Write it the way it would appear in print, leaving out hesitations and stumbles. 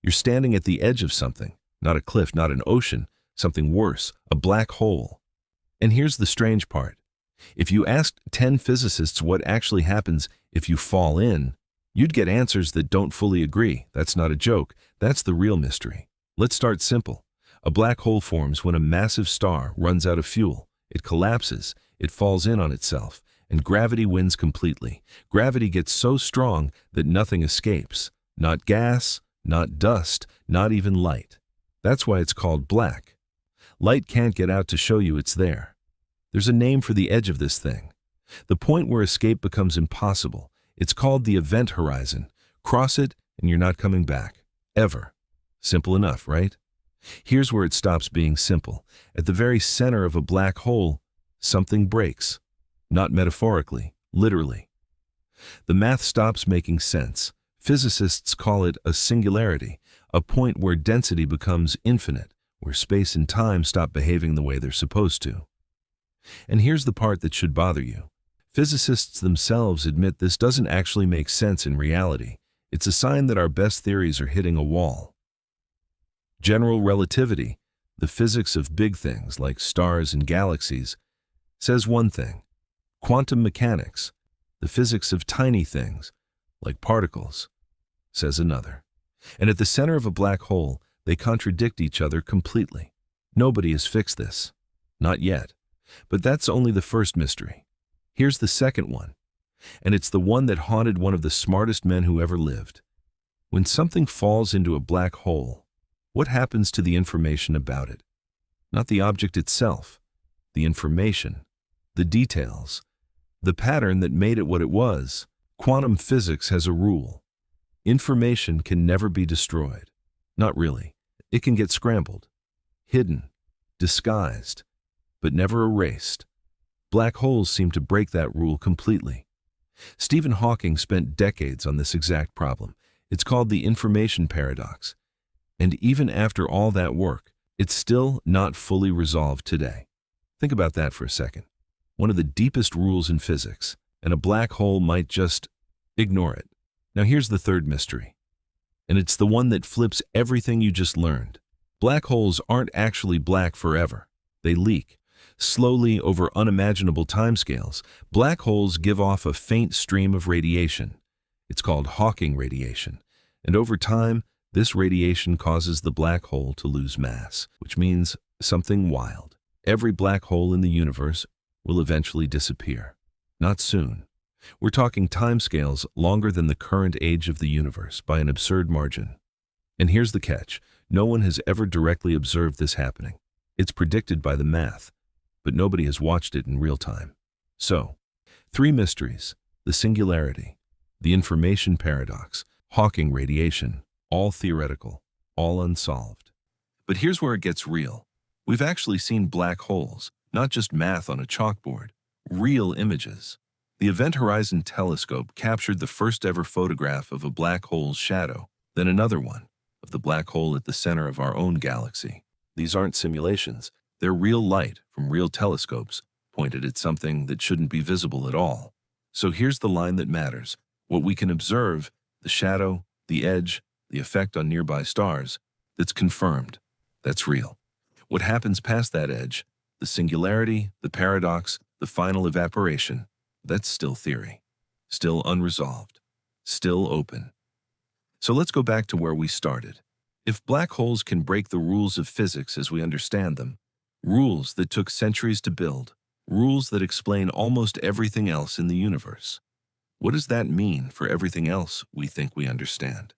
You're standing at the edge of something, not a cliff, not an ocean, something worse, a black hole. And here's the strange part. If you asked 10 physicists what actually happens if you fall in, you'd get answers that don't fully agree. That's not a joke. That's the real mystery. Let's start simple. A black hole forms when a massive star runs out of fuel. It collapses, it falls in on itself, and gravity wins completely. Gravity gets so strong that nothing escapes. Not gas, not dust, not even light. That's why it's called black. Light can't get out to show you it's there. There's a name for the edge of this thing. The point where escape becomes impossible. It's called the event horizon. Cross it and you're not coming back. Ever. Simple enough, right? Here's where it stops being simple. At the very center of a black hole, something breaks. Not metaphorically, literally. The math stops making sense. Physicists call it a singularity, a point where density becomes infinite, where space and time stop behaving the way they're supposed to. And here's the part that should bother you. Physicists themselves admit this doesn't actually make sense in reality. It's a sign that our best theories are hitting a wall. General relativity, the physics of big things like stars and galaxies, says one thing. Quantum mechanics, the physics of tiny things like particles, says another. And at the center of a black hole, they contradict each other completely. Nobody has fixed this. Not yet. But that's only the first mystery. Here's the second one. And it's the one that haunted one of the smartest men who ever lived. When something falls into a black hole, what happens to the information about it? Not the object itself, the information, the details, the pattern that made it what it was. Quantum physics has a rule. Information can never be destroyed. Not really. It can get scrambled, hidden, disguised, but never erased. Black holes seem to break that rule completely. Stephen Hawking spent decades on this exact problem. It's called the information paradox. And even after all that work, it's still not fully resolved today. Think about that for a second. One of the deepest rules in physics, and a black hole might just ignore it. Now here's the third mystery. And it's the one that flips everything you just learned. Black holes aren't actually black forever. They leak. Slowly over unimaginable timescales, black holes give off a faint stream of radiation. It's called Hawking radiation. And over time, this radiation causes the black hole to lose mass, which means something wild. Every black hole in the universe will eventually disappear. Not soon. We're talking timescales longer than the current age of the universe by an absurd margin. And here's the catch. No one has ever directly observed this happening. It's predicted by the math, but nobody has watched it in real time. So, 3 mysteries: the singularity, the information paradox, Hawking radiation, all theoretical, all unsolved. But here's where it gets real. We've actually seen black holes, not just math on a chalkboard, real images. The Event Horizon Telescope captured the first ever photograph of a black hole's shadow, then another one, of the black hole at the center of our own galaxy. These aren't simulations. They're real light from real telescopes pointed at something that shouldn't be visible at all. So here's the line that matters. What we can observe, the shadow, the edge, the effect on nearby stars, that's confirmed. That's real. What happens past that edge, the singularity, the paradox, the final evaporation, that's still theory, still unresolved, still open. So let's go back to where we started. If black holes can break the rules of physics as we understand them, rules that took centuries to build, rules that explain almost everything else in the universe, what does that mean for everything else we think we understand?